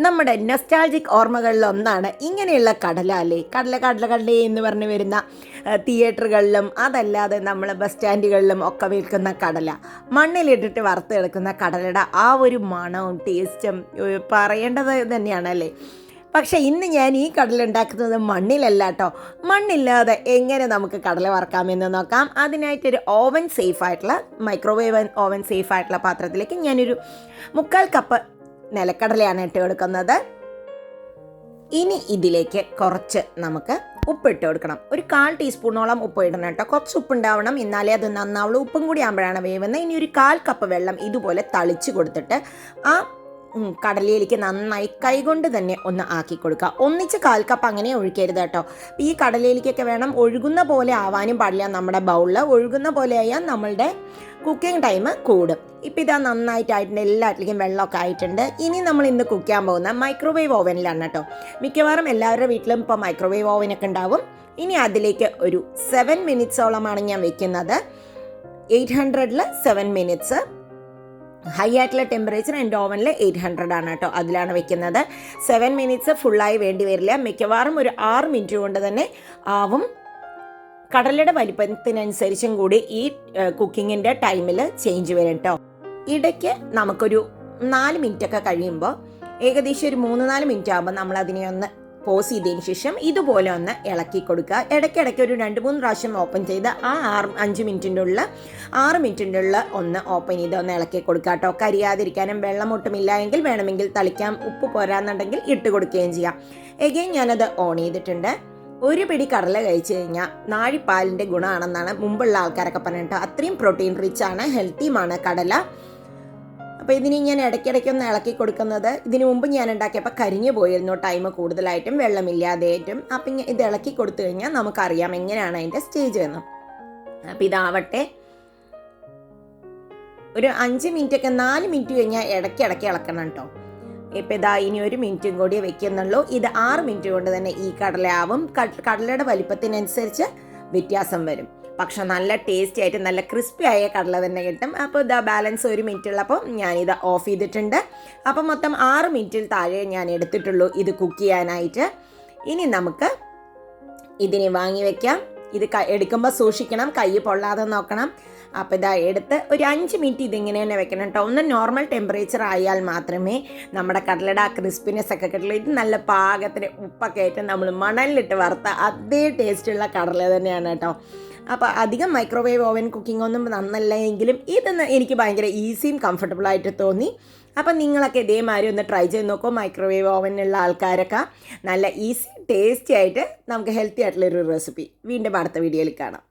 നമ്മുടെ നൊസ്റ്റാൾജിക് ഓർമ്മകളിലൊന്നാണ് ഇങ്ങനെയുള്ള കടല അല്ലേ. കടല എന്ന് പറഞ്ഞ് വരുന്ന തിയേറ്ററുകളിലും അതല്ലാതെ നമ്മൾ ബസ് സ്റ്റാൻഡുകളിലും ഒക്കെ വിൽക്കുന്ന കടല, മണ്ണിലിട്ടിട്ട് വറുത്തെടുക്കുന്ന കടലയുടെ ആ ഒരു മണവും ടേസ്റ്റും പറയേണ്ടത് തന്നെയാണല്ലേ. പക്ഷേ ഇന്ന് ഞാൻ ഈ കടല ഉണ്ടാക്കുന്നത് മണ്ണിലല്ല കേട്ടോ. മണ്ണില്ലാതെ എങ്ങനെ നമുക്ക് കടല വറക്കാമെന്ന് നോക്കാം. അതിനായിട്ടൊരു ഓവൻ സേഫായിട്ടുള്ള മൈക്രോവേവ് ഓവൻ സേഫായിട്ടുള്ള പാത്രത്തിലേക്ക് ഞാനൊരു 3/4 കപ്പ് നിലക്കടലയാണ് ഇട്ട് കൊടുക്കുന്നത്. ഇനി ഇതിലേക്ക് കുറച്ച് നമുക്ക് ഉപ്പിട്ട് കൊടുക്കണം. ഒരു 1/4 ടീസ്പൂണോളം ഉപ്പ് ഇടണം കേട്ടോ. കുറച്ച് ഉപ്പുണ്ടാവണം, എന്നാലേ അത് നന്നാവുള്ളൂ. ഉപ്പും കൂടി ആകുമ്പോഴാണ് വേവുന്നത്. ഇനി ഒരു 1/4 കപ്പ് വെള്ളം ഇതുപോലെ തളിച്ച് കൊടുത്തിട്ട് ആ കടലയിലേക്ക് നന്നായി കൈകൊണ്ട് തന്നെ ഒന്ന് ആക്കി കൊടുക്കുക. ഒന്നിച്ച് 1/4 കപ്പ് അങ്ങനെ ഒഴിക്കരുത് കേട്ടോ. ഈ കടലയിലേക്കൊക്കെ വേണം ഒഴുകുന്ന പോലെ ആവാനും പാടില്ല. നമ്മുടെ ബൗളിൽ ഒഴുകുന്ന പോലെ ആയാൽ നമ്മളുടെ കുക്കിംഗ് ടൈം കൂടും. ഇപ്പം ഇതാ നന്നായിട്ടായിട്ടുണ്ട്, എല്ലാറ്റിലേക്കും വെള്ളമൊക്കെ ആയിട്ടുണ്ട്. ഇനി നമ്മൾ ഇന്ന് കുക്ക് ചെയ്യാൻ പോകുന്ന മൈക്രോവേവ് ഓവനിലാണ് കേട്ടോ. മിക്കവാറും എല്ലാവരുടെ വീട്ടിലും ഇപ്പോൾ മൈക്രോവേവ് ഓവനൊക്കെ ഉണ്ടാവും. ഇനി അതിലേക്ക് ഒരു 7 മിനിറ്റ്സോളമാണ് ഞാൻ വെക്കുന്നത്. 800-ൽ 7 മിനിറ്റ്സ്. ഹൈ ആയിട്ടുള്ള ടെമ്പറേച്ചർ എൻ്റെ ഓവനിൽ 800 ആണ് കേട്ടോ, അതിലാണ് വെക്കുന്നത്. 7 മിനിറ്റ്സ് ഫുള്ളായി വേണ്ടി വരില്ല. മിക്കവാറും ഒരു 6 മിനിറ്റ് കൊണ്ട് തന്നെ ആവും. കടലയുടെ വലിപ്പത്തിനനുസരിച്ചും കൂടി ഈ കുക്കിങ്ങിൻ്റെ ടൈമിൽ ചേഞ്ച് വരും കേട്ടോ. ഇടയ്ക്ക് നമുക്കൊരു 4 മിനിറ്റൊക്കെ കഴിയുമ്പോൾ, ഏകദേശം ഒരു 3-4 മിനിറ്റ് ആകുമ്പോൾ നമ്മൾ അതിനെ ഒന്ന് പോസ് ചെയ്തതിന് ശേഷം ഇതുപോലെ ഒന്ന് ഇളക്കി കൊടുക്കുക. ഇടയ്ക്കിടയ്ക്ക് ഒരു 2-3 പ്രാവശ്യം ഓപ്പൺ ചെയ്ത് ആ 5 മിനിറ്റിൻ്റെ ഉള്ളിൽ 6 മിനിറ്റിൻ്റെ ഉള്ളിൽ ഒന്ന് ഓപ്പൺ ചെയ്ത് ഒന്ന് ഇളക്കി കൊടുക്കുക കേട്ടോ. കരിയാതിരിക്കാനും വെള്ളം ഒട്ടുമില്ല എങ്കിൽ വേണമെങ്കിൽ തളിക്കാം. ഉപ്പ് പോരാന്നുണ്ടെങ്കിൽ ഇട്ട് കൊടുക്കുകയും ചെയ്യാം. എഗെയിൻ ഞാനത് ഓൺ ചെയ്തിട്ടുണ്ട്. ഒരു പിടി കടല കഴിച്ചു കഴിഞ്ഞാൽ നാഴിപ്പാലിൻ്റെ ഗുണമാണെന്നാണ് മുമ്പുള്ള ആൾക്കാരൊക്കെ പറഞ്ഞിട്ട്. അത്രയും പ്രോട്ടീൻ റിച്ച് ആണ്, ഹെൽത്തിയുമാണ് കടല. അപ്പോൾ ഇതിന് ഞാൻ ഇടയ്ക്കിടയ്ക്കൊന്ന് ഇളക്കി കൊടുക്കുന്നത്. ഇതിനു മുമ്പ് ഞാൻ ഉണ്ടാക്കിയപ്പോൾ കരിഞ്ഞു പോയിരുന്നു, ടൈം കൂടുതലായിട്ടും വെള്ളമില്ലാതെയായിട്ടും. അപ്പം ഇത് ഇളക്കി കൊടുത്തു കഴിഞ്ഞാൽ നമുക്കറിയാം എങ്ങനെയാണ് അതിൻ്റെ സ്റ്റേജ് എന്ന്. അപ്പം ഇതാവട്ടെ, ഒരു 5 മിനിറ്റൊക്കെ 4 മിനിറ്റ് കഴിഞ്ഞാൽ ഇടയ്ക്കിടയ്ക്ക് ഇളക്കണം കേട്ടോ. ഇപ്പം ഇതാ ഇനി 1 മിനിറ്റും കൂടി വെക്കുന്നുള്ളൂ. ഇത് 6 മിനിറ്റ് കൊണ്ട് തന്നെ ഈ കടലയാവും. കടലയുടെ വലിപ്പത്തിനനുസരിച്ച് വ്യത്യാസം വരും. പക്ഷെ നല്ല ടേസ്റ്റി ആയിട്ട് നല്ല ക്രിസ്പി ആയ കടല തന്നെ കിട്ടും. അപ്പോൾ ഇതാ ബാലൻസ് 1 മിനിറ്റ് ഉള്ളപ്പോൾ ഞാനിത് ഓഫ് ചെയ്തിട്ടുണ്ട്. അപ്പം മൊത്തം 6 മിനിറ്റിൽ താഴെ ഞാൻ എടുത്തിട്ടുള്ളൂ ഇത് കുക്ക് ചെയ്യാനായിട്ട്. ഇനി നമുക്ക് ഇതിനെ വാങ്ങി വെക്കാം. ഇത് എടുക്കുമ്പോൾ സൂക്ഷിക്കണം, കൈ പൊള്ളാതെ നോക്കണം. അപ്പോൾ ഇതാ എടുത്ത് ഒരു 5 മിനിറ്റ് ഇതിങ്ങനെ തന്നെ വെക്കണം കേട്ടോ. ഒന്ന് നോർമൽ ടെമ്പറേച്ചർ ആയാൽ മാത്രമേ നമ്മുടെ കടലയുടെ ആ ക്രിസ്പിനെസ് ഒക്കെ കിട്ടുള്ളൂ. ഇത് നല്ല പാകത്തിന് ഉപ്പൊക്കെ ആയിട്ട് നമ്മൾ മണലിലിട്ട് വറുത്ത അതേ ടേസ്റ്റുള്ള കടല തന്നെയാണ് കേട്ടോ. അപ്പോൾ അധികം മൈക്രോവേവ് ഓവൻ കുക്കിംഗ് ഒന്നും നന്നല്ല എങ്കിലും ഇതെന്ന് എനിക്ക് ഭയങ്കര ഈസിയും കംഫർട്ടബിളായിട്ട് തോന്നി. അപ്പം നിങ്ങളൊക്കെ ഇതേമാതിരി ഒന്ന് ട്രൈ ചെയ്ത് നോക്കുമോ. മൈക്രോവേവ് ഓവനുള്ള ആൾക്കാരൊക്കെ നല്ല ഈസി ടേസ്റ്റി ആയിട്ട് നമുക്ക് ഹെൽത്തി ആയിട്ടുള്ളൊരു റെസിപ്പി. വീണ്ടും അടുത്ത വീഡിയോയിൽ കാണാം.